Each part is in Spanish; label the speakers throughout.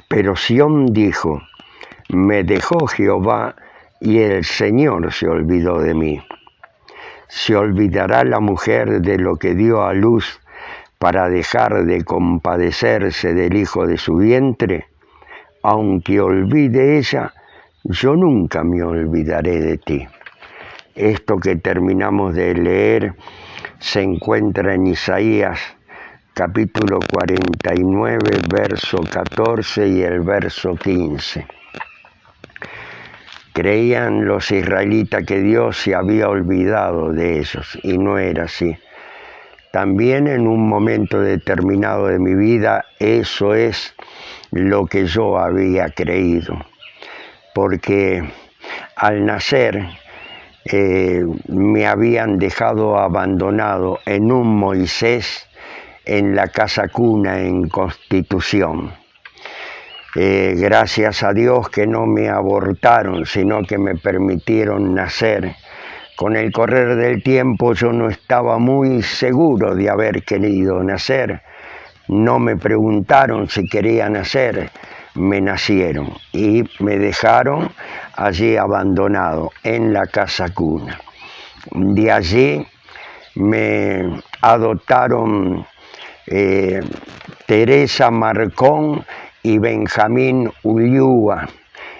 Speaker 1: Pero Sión dijo: me dejó Jehová y el Señor se olvidó de mí. ¿Se olvidará la mujer de lo que dio a luz para dejar de compadecerse del hijo de su vientre? Aunque olvide ella, yo nunca me olvidaré de ti. Esto que terminamos de leer se encuentra en Isaías capítulo 49, verso 14 y el verso 15. Creían los israelitas que Dios se había olvidado de ellos, y no era así. También en un momento determinado de mi vida, eso es lo que yo había creído. Porque al nacer me habían dejado abandonado en un Moisés en la casa cuna en Constitución. Gracias a Dios que no me abortaron, sino que me permitieron nacer. Con el correr del tiempo yo no estaba muy seguro de haber querido nacer. No me preguntaron si quería nacer, me nacieron y me dejaron allí abandonado en la casa cuna. De allí me adoptaron Teresa Marcón y Benjamín Ulloa,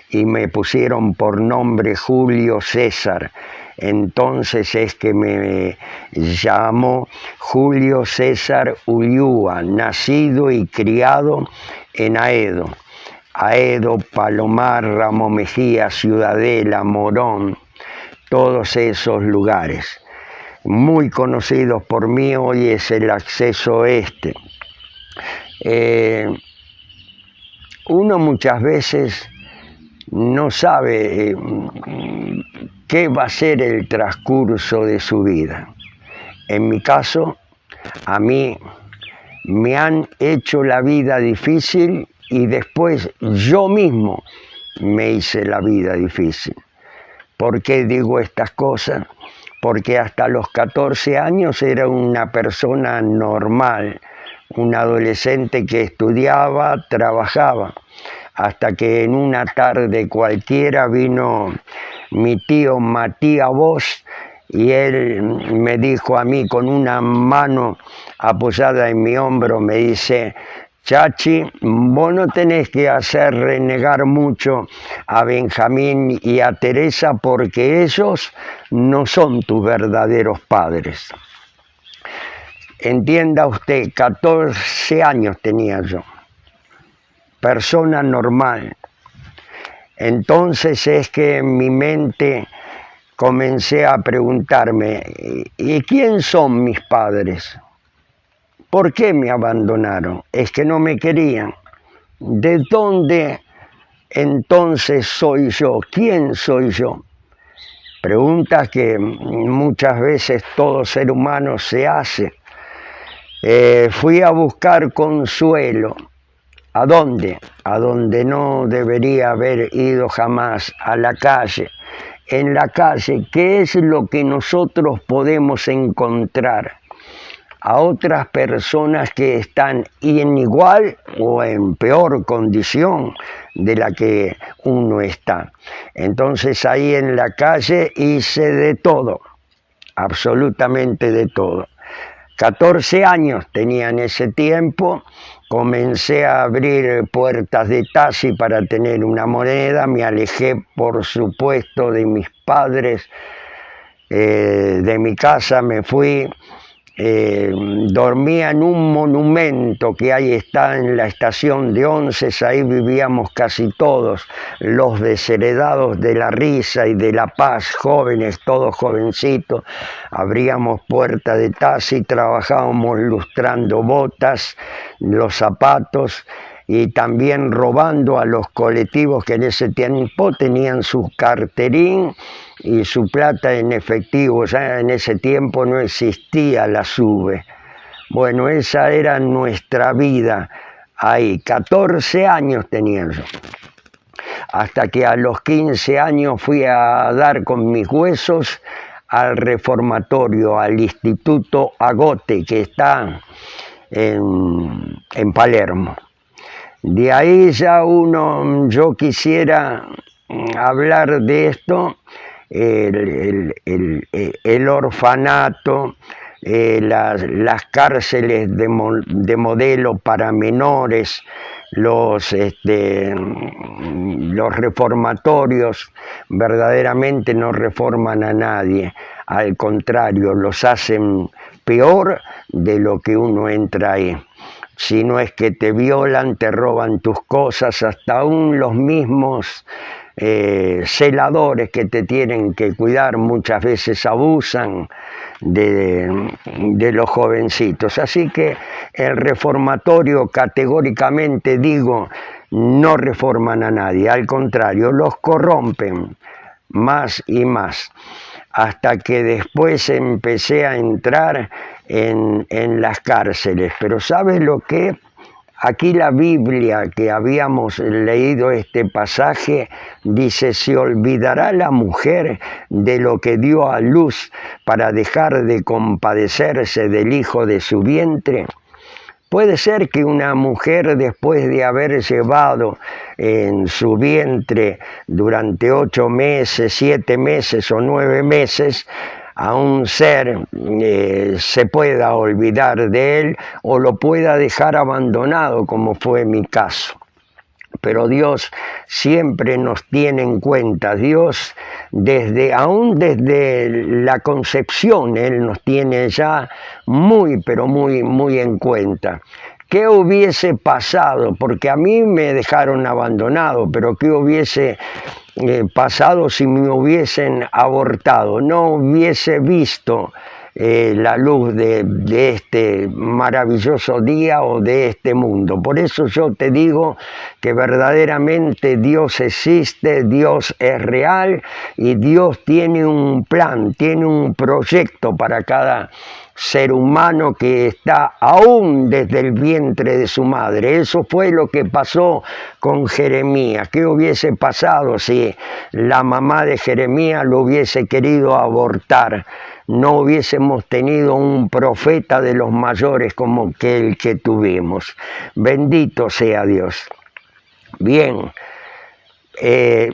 Speaker 1: y me pusieron por nombre Julio César. Entonces es que me llamo Julio César Ulloa, nacido y criado en Aedo. Aedo, Palomar, Ramos Mejía, Ciudadela, Morón, todos esos lugares. Muy conocidos por mí hoy es el acceso este. Uno muchas veces no sabe qué va a ser el transcurso de su vida. En mi caso, a mí me han hecho la vida difícil y después yo mismo me hice la vida difícil. ¿Por qué digo estas cosas? Porque hasta los 14 años era una persona normal, un adolescente que estudiaba, trabajaba, hasta que en una tarde cualquiera vino mi tío Matías Bosch y él me dijo a mí con una mano apoyada en mi hombro, me dice: Chachi, vos no tenés que hacer renegar mucho a Benjamín y a Teresa porque ellos no son tus verdaderos padres. Entienda usted, 14 años tenía yo, persona normal. Entonces es que en mi mente comencé a preguntarme: ¿y quién son mis padres? ¿Por qué me abandonaron? Es que no me querían. ¿De dónde entonces soy yo? ¿Quién soy yo? Preguntas que muchas veces todo ser humano se hace. Fui a buscar consuelo. ¿A dónde? A donde no debería haber ido jamás, a la calle. En la calle, ¿qué es lo que nosotros podemos encontrar? A otras personas que están en igual o en peor condición de la que uno está. Entonces ahí en la calle hice de todo, absolutamente de todo. 14 años tenía en ese tiempo, comencé a abrir puertas de taxi para tener una moneda, me alejé por supuesto de mis padres, de mi casa me fui. Dormía en un monumento que ahí está en la estación de Onces, ahí vivíamos casi todos, los desheredados de la risa y de la paz, jóvenes, todos jovencitos, abríamos puertas de taxi, trabajábamos lustrando botas, los zapatos, y también robando a los colectivos que en ese tiempo tenían su carterín y su plata en efectivo. Ya en ese tiempo no existía la SUBE. Bueno, esa era nuestra vida ahí. 14 años tenía yo. Hasta que a los 15 años fui a dar con mis huesos al reformatorio, al Instituto Agote, que está en Palermo. De ahí ya yo quisiera hablar de esto, el orfanato, las cárceles de modelo para menores, los reformatorios verdaderamente no reforman a nadie, al contrario, los hacen peor de lo que uno entra ahí. Si no es que te violan, te roban tus cosas, hasta aún los mismos celadores que te tienen que cuidar muchas veces abusan de los jovencitos. Así que el reformatorio, categóricamente digo, no reforman a nadie, al contrario, los corrompen más y más, hasta que después empecé a entrar en las cárceles. Pero ¿sabes lo que? Aquí la Biblia, que habíamos leído este pasaje, dice: ¿se olvidará la mujer de lo que dio a luz para dejar de compadecerse del hijo de su vientre? Puede ser que una mujer, después de haber llevado en su vientre durante 8 meses, 7 meses o 9 meses, a un ser se pueda olvidar de él o lo pueda dejar abandonado, como fue mi caso. Pero Dios siempre nos tiene en cuenta. Dios, aún desde la concepción, Él nos tiene ya muy, pero muy, muy en cuenta. ¿Qué hubiese pasado? Porque a mí me dejaron abandonado, pero ¿qué hubiese pasado si me hubiesen abortado? No hubiese visto la luz de este maravilloso día o de este mundo. Por eso yo te digo que verdaderamente Dios existe, Dios es real y Dios tiene un plan, tiene un proyecto para cada ser humano que está aún desde el vientre de su madre. Eso fue lo que pasó con Jeremías. ¿Qué hubiese pasado si la mamá de Jeremías lo hubiese querido abortar? No hubiésemos tenido un profeta de los mayores como el que tuvimos. Bendito sea Dios. Bien,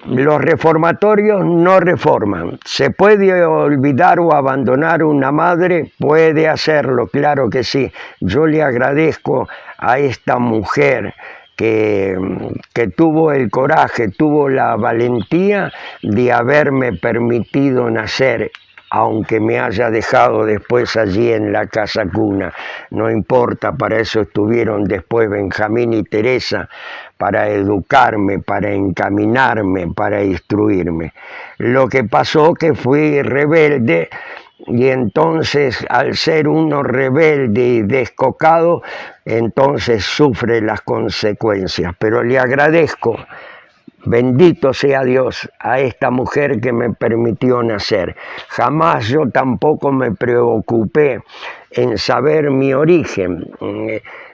Speaker 1: los reformatorios no reforman. ¿Se puede olvidar o abandonar una madre? Puede hacerlo, claro que sí. Yo le agradezco a esta mujer que tuvo el coraje, tuvo la valentía de haberme permitido nacer, aunque me haya dejado después allí en la casa cuna. No importa, para eso estuvieron después Benjamín y Teresa, para educarme, para encaminarme, para instruirme. Lo que pasó que fui rebelde, y entonces al ser uno rebelde y descocado, entonces sufre las consecuencias. Pero le agradezco, bendito sea Dios, a esta mujer que me permitió nacer. Jamás yo tampoco me preocupé en saber mi origen.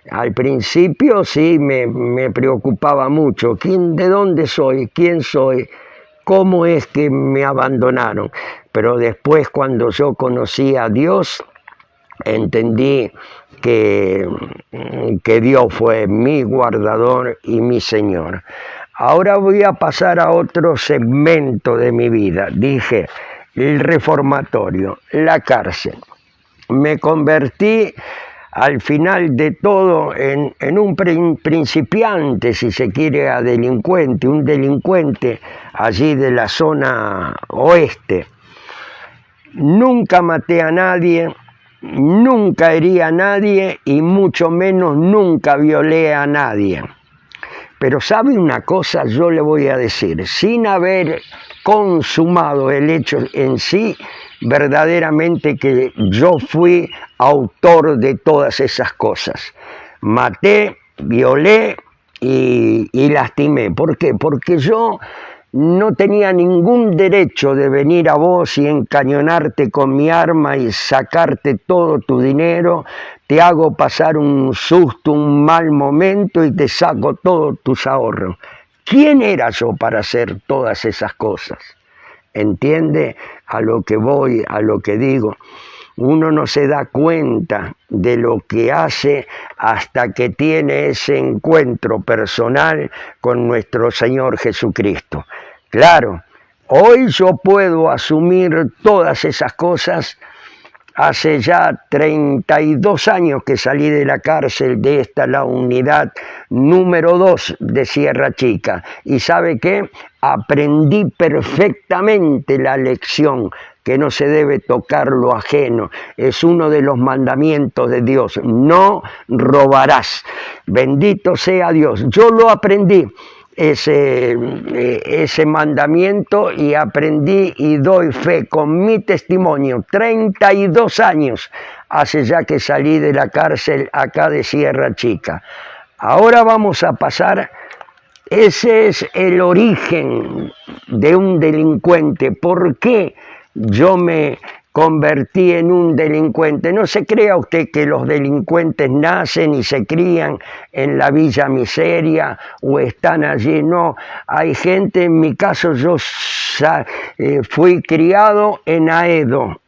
Speaker 1: Al principio sí me preocupaba mucho. ¿De dónde soy? ¿Quién soy? ¿Cómo es que me abandonaron? Pero después, cuando yo conocí a Dios, entendí que Dios fue mi guardador y mi Señor. Ahora voy a pasar a otro segmento de mi vida. Dije, el reformatorio, la cárcel. Me convertí al final de todo en un principiante, si se quiere, a delincuente, un delincuente allí de la zona oeste. Nunca maté a nadie, nunca herí a nadie y mucho menos nunca violé a nadie. Pero ¿sabe una cosa? Yo le voy a decir, sin haber consumado el hecho en sí, verdaderamente que yo fui autor de todas esas cosas. Maté, violé y lastimé. ¿Por qué? Porque yo no tenía ningún derecho de venir a vos y encañonarte con mi arma y sacarte todo tu dinero. Te hago pasar un susto, un mal momento y te saco todos tus ahorros. ¿Quién era yo para hacer todas esas cosas? ¿Entiende a lo que voy, a lo que digo? Uno no se da cuenta de lo que hace hasta que tiene ese encuentro personal con nuestro Señor Jesucristo. Claro, hoy yo puedo asumir todas esas cosas. Hace ya 32 años que salí de la cárcel, de esta la unidad número 2 de Sierra Chica. ¿Y sabe qué? Aprendí perfectamente la lección, que no se debe tocar lo ajeno. Es uno de los mandamientos de Dios. No robarás. Bendito sea Dios. Yo lo aprendí. Ese mandamiento, y aprendí y doy fe con mi testimonio. 32 años hace ya que salí de la cárcel acá de Sierra Chica. Ahora vamos a pasar. Ese es el origen de un delincuente. ¿Por qué yo me convertí en un delincuente? No se crea usted que los delincuentes nacen y se crían en la Villa Miseria o están allí. No, hay gente, en mi caso yo fui criado en Aedo,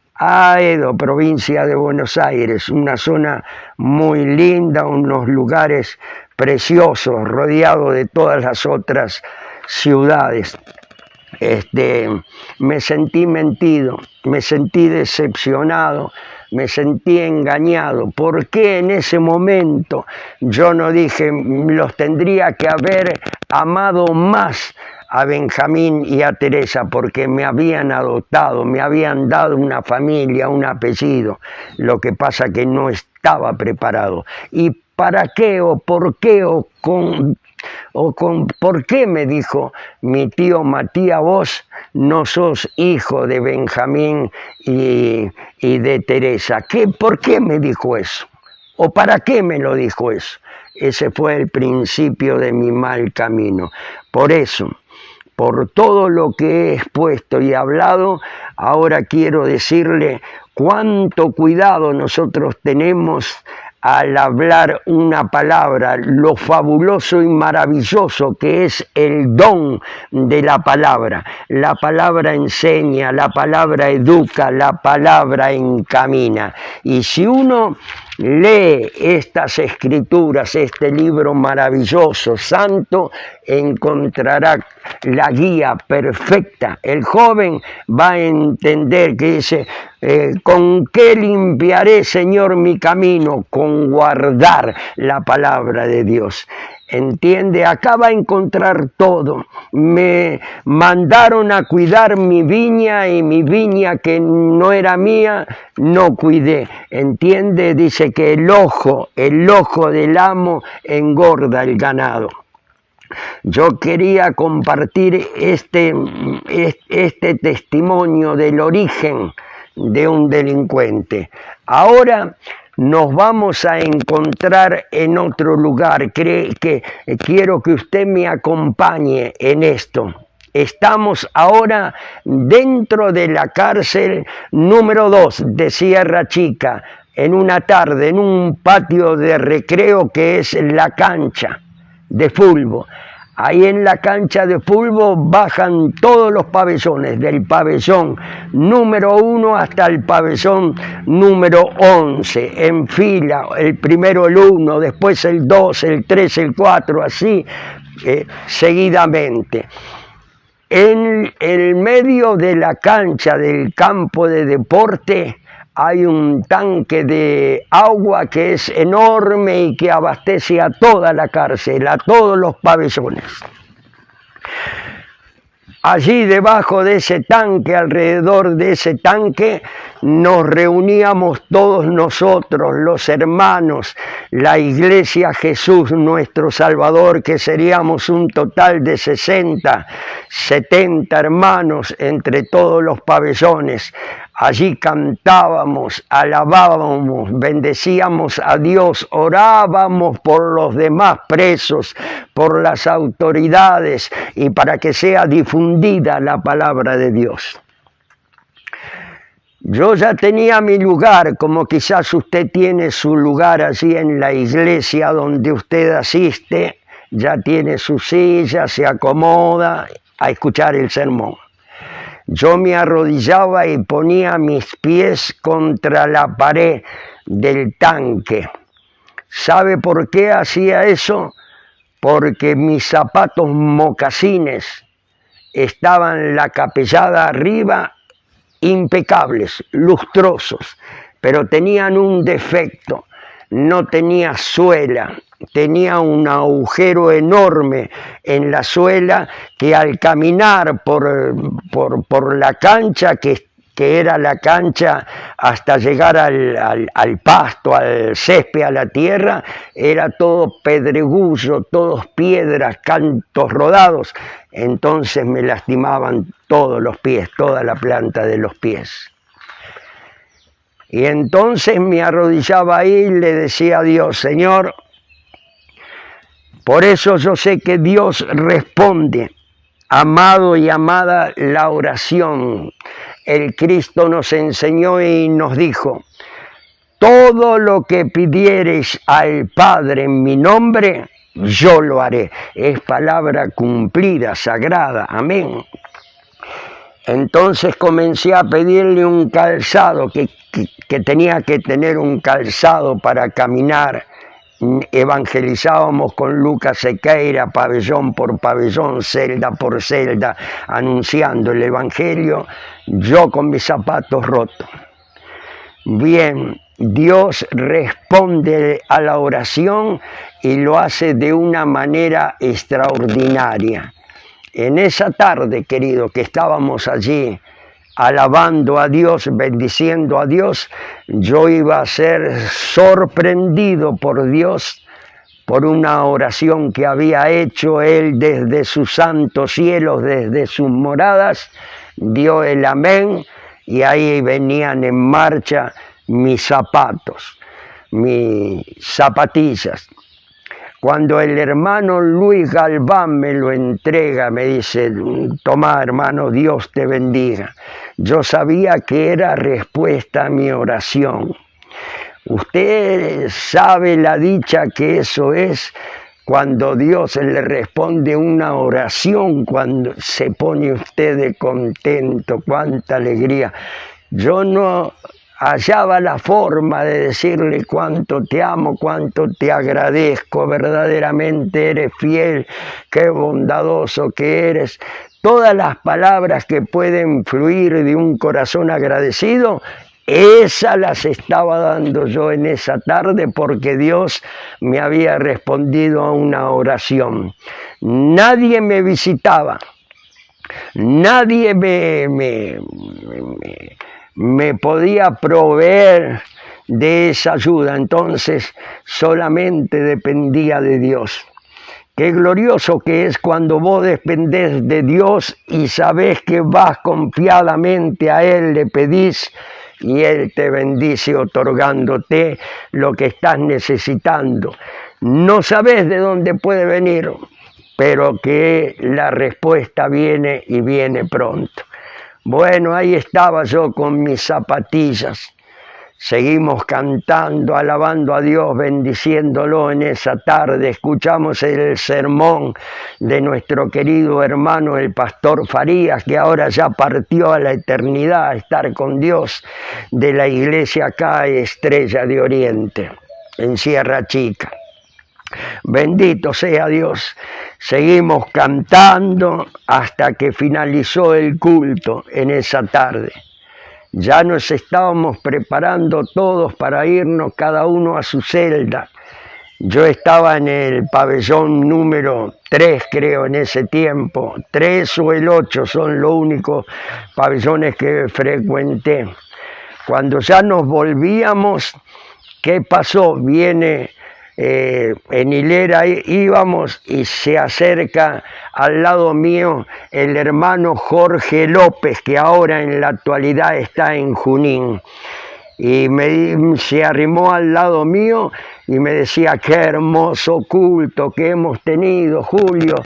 Speaker 1: provincia de Buenos Aires, una zona muy linda, unos lugares preciosos, rodeado de todas las otras ciudades. Me sentí mentido, me sentí decepcionado, me sentí engañado. ¿Por qué en ese momento yo no dije, los tendría que haber amado más a Benjamín y a Teresa, porque me habían adoptado, me habían dado una familia, un apellido? Lo que pasa que no estaba preparado. ¿Y para qué o por qué por qué me dijo mi tío Matías, vos no sos hijo de Benjamín y de Teresa? ¿Por qué me dijo eso? ¿O para qué me lo dijo eso? Ese fue el principio de mi mal camino. Por eso, por todo lo que he expuesto y hablado, ahora quiero decirle cuánto cuidado nosotros tenemos al hablar una palabra, lo fabuloso y maravilloso que es el don de la palabra. La palabra enseña, la palabra educa, la palabra encamina. Y si uno lee estas escrituras, este libro maravilloso, santo, encontrará la guía perfecta. El joven va a entender que dice, ¿con qué limpiaré, Señor, mi camino? Con guardar la palabra de Dios. ¿Entiende? Acá va a encontrar todo. Me mandaron a cuidar mi viña, y mi viña que no era mía, no cuidé. ¿Entiende? Dice que el ojo del amo engorda el ganado. Yo quería compartir este testimonio del origen de un delincuente. Ahora nos vamos a encontrar en otro lugar. Quiero que usted me acompañe en esto. Estamos ahora dentro de la cárcel número 2 de Sierra Chica, en una tarde, en un patio de recreo que es la cancha de fútbol. Ahí en la cancha de fútbol bajan todos los pabellones, del pabellón número 1 hasta el pabellón número 11, en fila, el primero el 1, después el 2, el 3, el 4, así seguidamente. En el medio de la cancha del campo de deporte hay un tanque de agua que es enorme y que abastece a toda la cárcel, a todos los pabellones. Allí debajo de ese tanque, alrededor de ese tanque, nos reuníamos todos nosotros, los hermanos, la Iglesia Jesús nuestro Salvador, que seríamos un total de 60, 70 hermanos entre todos los pabellones. Allí cantábamos, alabábamos, bendecíamos a Dios, orábamos por los demás presos, por las autoridades y para que sea difundida la palabra de Dios. Yo ya tenía mi lugar, como quizás usted tiene su lugar allí en la iglesia donde usted asiste, ya tiene su silla, se acomoda a escuchar el sermón. Yo me arrodillaba y ponía mis pies contra la pared del tanque. ¿Sabe por qué hacía eso? Porque mis zapatos mocasines estaban la capellada arriba, impecables, lustrosos, pero tenían un defecto, no tenía suela, tenía un agujero enorme en la suela que al caminar por la cancha, que era la cancha hasta llegar al pasto, al césped, a la tierra, era todo pedregullo, todos piedras, cantos rodados. Entonces me lastimaban todos los pies, toda la planta de los pies. Y entonces me arrodillaba ahí y le decía a Dios: Señor, por eso yo sé que Dios responde, amado y amada, la oración. El Cristo nos enseñó y nos dijo: todo lo que pidiereis al Padre en mi nombre, yo lo haré. Es palabra cumplida, sagrada, amén. Entonces comencé a pedirle un calzado, que tenía que tener un calzado para caminar. Evangelizábamos con Lucas Sequeira, pabellón por pabellón, celda por celda, anunciando el Evangelio, yo con mis zapatos rotos. Bien, Dios responde a la oración y lo hace de una manera extraordinaria. En esa tarde, querido, que estábamos allí alabando a Dios, bendiciendo a Dios, yo iba a ser sorprendido por Dios por una oración que había hecho Él desde sus santos cielos, desde sus moradas, dio el amén y ahí venían en marcha mis zapatos, mis zapatillas. Cuando el hermano Luis Galván me lo entrega, me dice: toma, hermano, Dios te bendiga. Yo sabía que era respuesta a mi oración. Usted sabe la dicha que eso es cuando Dios le responde una oración, cuando se pone usted de contento, cuánta alegría. Yo no hallaba la forma de decirle cuánto te amo, cuánto te agradezco, verdaderamente eres fiel, qué bondadoso que eres. Todas las palabras que pueden fluir de un corazón agradecido, esas las estaba dando yo en esa tarde porque Dios me había respondido a una oración. Nadie me visitaba, nadie me podía proveer de esa ayuda, entonces solamente dependía de Dios. Qué glorioso que es cuando vos dependés de Dios y sabés que vas confiadamente a Él, le pedís y Él te bendice otorgándote lo que estás necesitando. No sabés de dónde puede venir, pero que la respuesta viene y viene pronto. Bueno, ahí estaba yo con mis zapatillas. Seguimos cantando, alabando a Dios, bendiciéndolo en esa tarde. Escuchamos el sermón de nuestro querido hermano el pastor Farías, que ahora ya partió a la eternidad a estar con Dios, de la iglesia acá, Estrella de Oriente, en Sierra Chica. Bendito sea Dios. Seguimos cantando hasta que finalizó el culto en esa tarde. Ya nos estábamos preparando todos para irnos cada uno a su celda. Yo estaba en el pabellón número 3, creo, en ese tiempo. 3 o el 8 son los únicos pabellones que frecuenté. Cuando ya nos volvíamos, ¿qué pasó? Viene... en hilera íbamos y se acerca al lado mío el hermano Jorge López, que ahora en la actualidad está en Junín, y se arrimó al lado mío y me decía: qué hermoso culto que hemos tenido, Julio,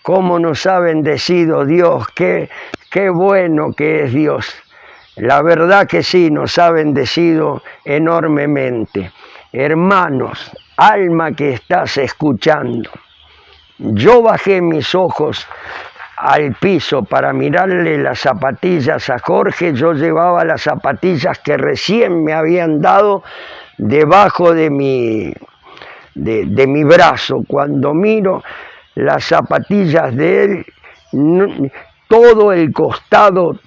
Speaker 1: cómo nos ha bendecido Dios, qué bueno que es Dios. La verdad que sí, nos ha bendecido enormemente. Hermanos, alma que estás escuchando, yo bajé mis ojos al piso para mirarle las zapatillas a Jorge, yo llevaba las zapatillas que recién me habían dado debajo de mi brazo. Cuando miro las zapatillas de él, todo el costado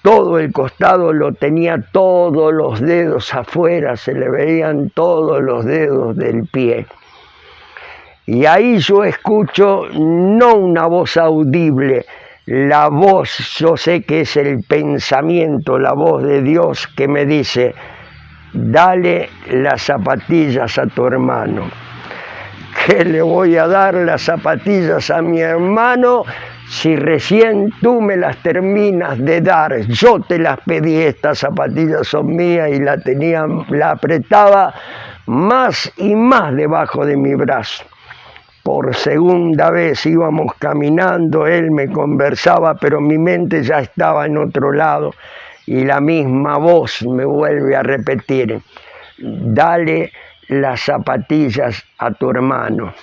Speaker 1: lo tenía, todos los dedos afuera, se le veían todos los dedos del pie. Y ahí yo escucho no una voz audible, la voz, yo sé que es el pensamiento, la voz de Dios que me dice: dale las zapatillas a tu hermano. ¿Qué le voy a dar las zapatillas a mi hermano si recién tú me las terminas de dar? Yo te las pedí, estas zapatillas son mías, y la apretaba más y más debajo de mi brazo. Por segunda vez íbamos caminando, él me conversaba, pero mi mente ya estaba en otro lado, y la misma voz me vuelve a repetir: dale las zapatillas a tu hermano.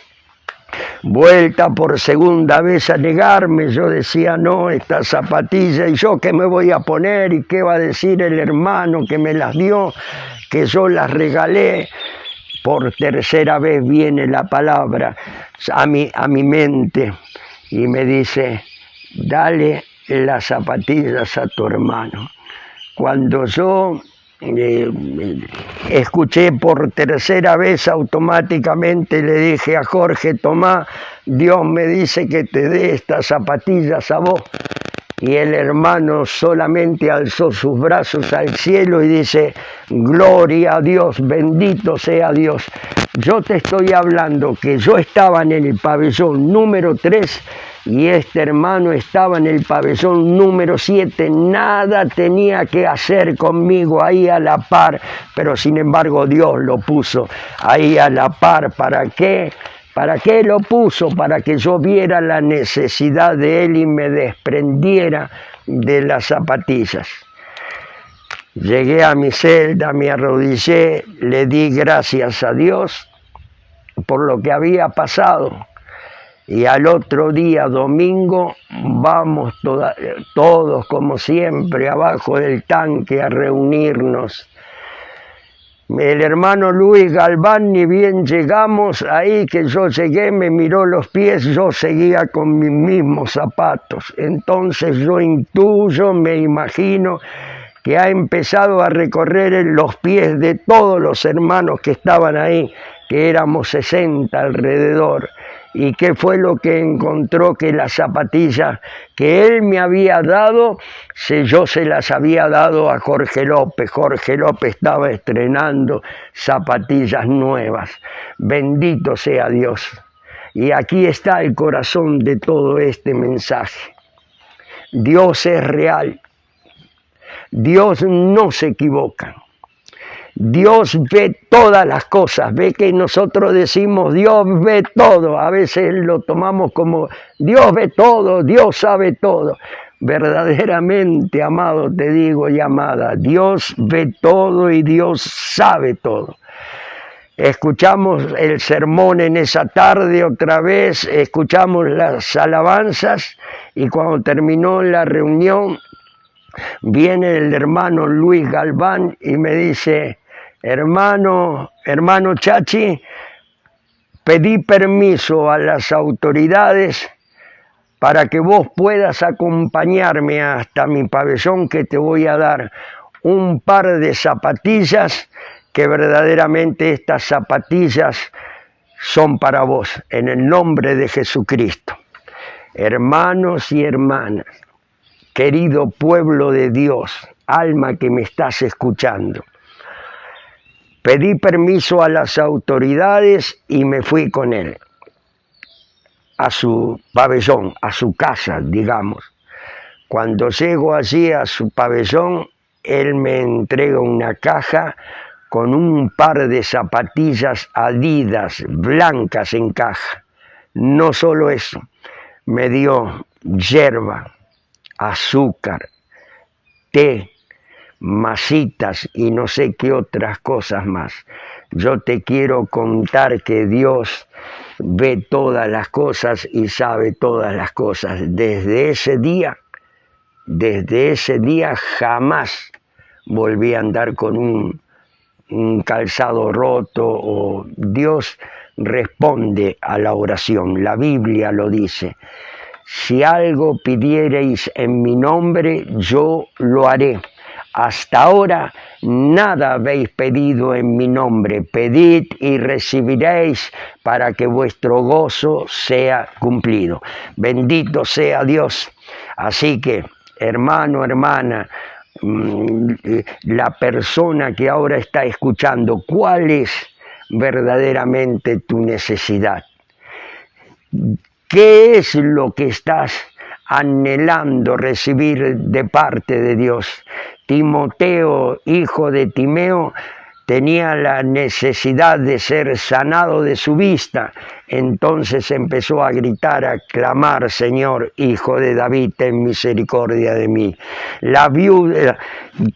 Speaker 1: Vuelta por segunda vez a negarme, yo decía: no, estas zapatillas, ¿y yo qué me voy a poner? ¿Y qué va a decir el hermano que me las dio, que yo las regalé? Por tercera vez viene la palabra a mi mente y me dice: dale las zapatillas a tu hermano. Cuando yo escuché por tercera vez, automáticamente le dije a Jorge: tomá, Dios me dice que te dé estas zapatillas a vos. Y el hermano solamente alzó sus brazos al cielo y dice: gloria a Dios, bendito sea Dios. Yo te estoy hablando que yo estaba en el pabellón número 3 y este hermano estaba en el pabellón número 7. Nada tenía que hacer conmigo ahí a la par, pero sin embargo Dios lo puso ahí a la par. ¿Para qué? ¿Para qué lo puso? Para que yo viera la necesidad de él y me desprendiera de las zapatillas. Llegué a mi celda, me arrodillé, le di gracias a Dios por lo que había pasado. Y al otro día, domingo, vamos todos como siempre abajo del tanque a reunirnos. El hermano Luis Galván, ni bien llegamos ahí, que yo llegué, me miró los pies, yo seguía con mis mismos zapatos. Entonces yo intuyo, me imagino que ha empezado a recorrer los pies de todos los hermanos que estaban ahí, que éramos 60 alrededor. ¿Y qué fue lo que encontró? Que las zapatillas que él me había dado, yo se las había dado a Jorge López. Jorge López estaba estrenando zapatillas nuevas. Bendito sea Dios. Y aquí está el corazón de todo este mensaje. Dios es real. Dios no se equivoca. Dios ve todas las cosas, ve que nosotros decimos Dios ve todo, a veces lo tomamos como Dios ve todo, Dios sabe todo. Verdaderamente, amado, te digo y amada, Dios ve todo y Dios sabe todo. Escuchamos el sermón en esa tarde otra vez, escuchamos las alabanzas y cuando terminó la reunión viene el hermano Luis Galván y me dice: hermano Chachi, pedí permiso a las autoridades para que vos puedas acompañarme hasta mi pabellón, que te voy a dar un par de zapatillas, que verdaderamente estas zapatillas son para vos, en el nombre de Jesucristo. Hermanos y hermanas, querido pueblo de Dios, alma que me estás escuchando, pedí permiso a las autoridades y me fui con él a su pabellón, a su casa, digamos. Cuando llego allí a su pabellón, él me entrega una caja con un par de zapatillas Adidas blancas en caja. No solo eso, me dio yerba, azúcar, té, masitas y no sé qué otras cosas más. yo te quiero contar que Dios ve todas las cosas y sabe todas las cosas. Desde ese día jamás volví a andar con un calzado roto. O Dios responde a la oración, la Biblia lo dice. Si algo pidiereis en mi nombre, yo lo haré. Hasta ahora nada habéis pedido en mi nombre. Pedid y recibiréis para que vuestro gozo sea cumplido. Bendito sea Dios. Así que, hermano, hermana, la persona que ahora está escuchando, ¿cuál es verdaderamente tu necesidad? ¿Qué es lo que estás anhelando recibir de parte de Dios? Timoteo, hijo de Timeo, tenía la necesidad de ser sanado de su vista. Entonces empezó a gritar, a clamar: Señor, hijo de David, ten misericordia de mí. La viuda,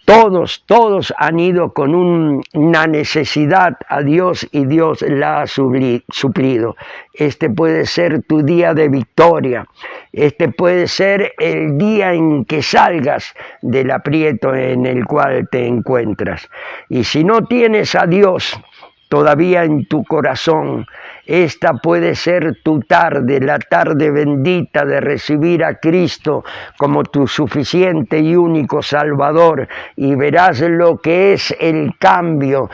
Speaker 1: todos han ido con una necesidad a Dios y Dios la ha suplido. Este puede ser tu día de victoria. Este puede ser el día en que salgas del aprieto en el cual te encuentras. Y si no tienes a Dios todavía en tu corazón, esta puede ser tu tarde, la tarde bendita de recibir a Cristo como tu suficiente y único Salvador, y verás lo que es el cambio.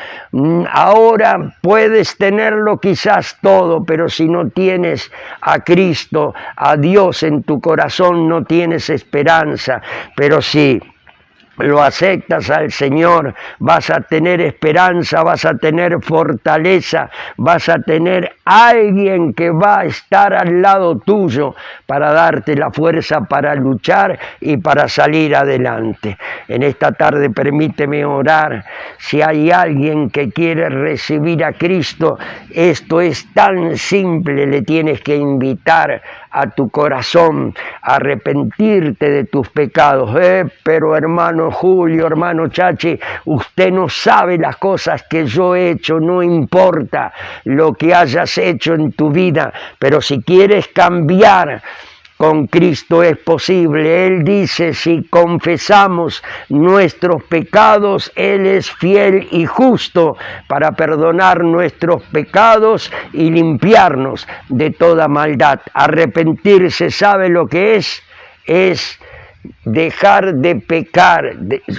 Speaker 1: Ahora puedes tenerlo quizás todo, pero si no tienes a Cristo, a Dios en tu corazón, no tienes esperanza. Pero sí, lo aceptas al Señor, vas a tener esperanza, vas a tener fortaleza, vas a tener alguien que va a estar al lado tuyo para darte la fuerza para luchar y para salir adelante. En esta tarde permíteme orar. Si hay alguien que quiere recibir a Cristo, esto es tan simple, le tienes que invitar a tu corazón a arrepentirte de tus pecados. Pero hermano Julio, hermano Chachi, usted no sabe las cosas que yo he hecho. No importa lo que hayas hecho en tu vida, pero si quieres cambiar, con Cristo es posible. Él dice: si confesamos nuestros pecados, Él es fiel y justo para perdonar nuestros pecados y limpiarnos de toda maldad. Arrepentirse, ¿sabe lo que es? Es dejar de pecar.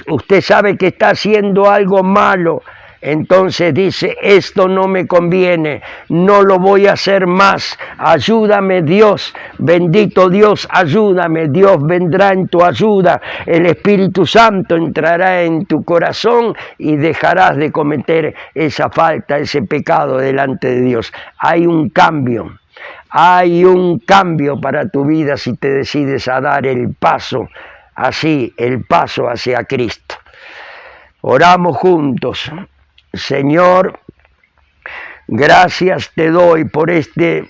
Speaker 1: Usted sabe que está haciendo algo malo. Entonces dice: esto no me conviene, no lo voy a hacer más, ayúdame Dios, bendito Dios, ayúdame. Dios vendrá en tu ayuda, el Espíritu Santo entrará en tu corazón y dejarás de cometer esa falta, ese pecado delante de Dios. Hay un cambio para tu vida si te decides a dar el paso hacia Cristo. Oramos juntos. Señor, gracias te doy por este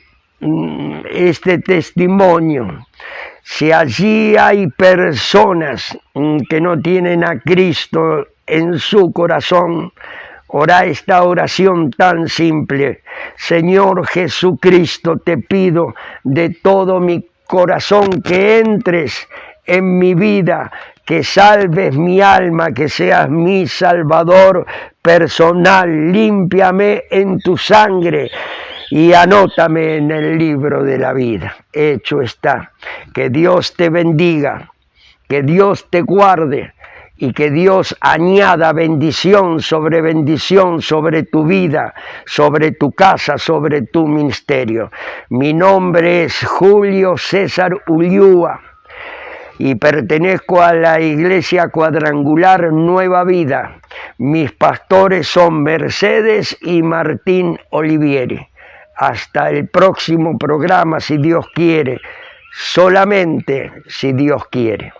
Speaker 1: testimonio. Si allí hay personas que no tienen a Cristo en su corazón, ora esta oración tan simple. Señor Jesucristo, te pido de todo mi corazón que entres en mi vida, que salves mi alma, que seas mi Salvador personal. Límpiame en tu sangre y anótame en el libro de la vida. Hecho está. Que Dios te bendiga, que Dios te guarde y que Dios añada bendición sobre tu vida, sobre tu casa, sobre tu ministerio. Mi nombre es Julio César Ulloa y pertenezco a la Iglesia Cuadrangular Nueva Vida. Mis pastores son Mercedes y Martín Olivieri. Hasta el próximo programa, si Dios quiere, solamente si Dios quiere.